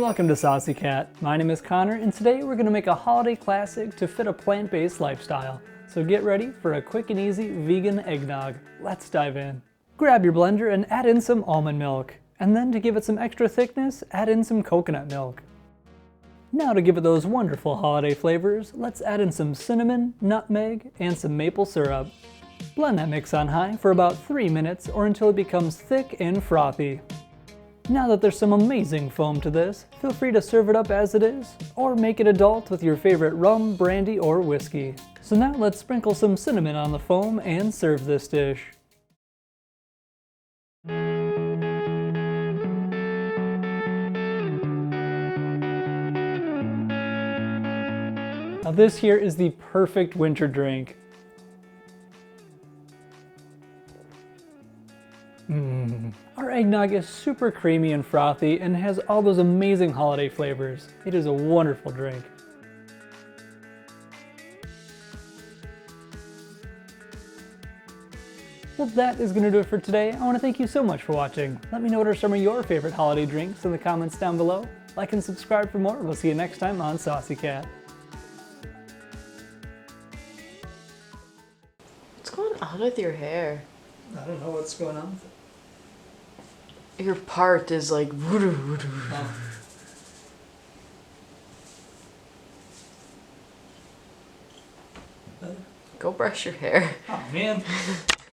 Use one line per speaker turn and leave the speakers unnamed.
Welcome to Saucy Cat. My name is Connor, and today we're going to make a holiday classic to fit a plant-based lifestyle. So get ready for a quick and easy vegan eggnog. Let's dive in. Grab your blender and add in some almond milk. And then to give it some extra thickness, add in some coconut milk. Now to give it those wonderful holiday flavors, let's add in some cinnamon, nutmeg, and some maple syrup. Blend that mix on high for about 3 minutes or until it becomes thick and frothy. Now that there's some amazing foam to this, feel free to serve it up as it is, or make it adult with your favorite rum, brandy, or whiskey. So now let's sprinkle some cinnamon on the foam and serve this dish. Now this here is the perfect winter drink. Our eggnog is super creamy and frothy and has all those amazing holiday flavors. It is a wonderful drink. Well, that is going to do it for today. I want to thank you so much for watching. Let me know what are some of your favorite holiday drinks in the comments down below. Like and subscribe for more. We'll see you next time on Saucy Cat.
What's going on with your hair?
I don't know what's going on with it.
Your part is like
Oh.
Go brush your hair.
Oh man.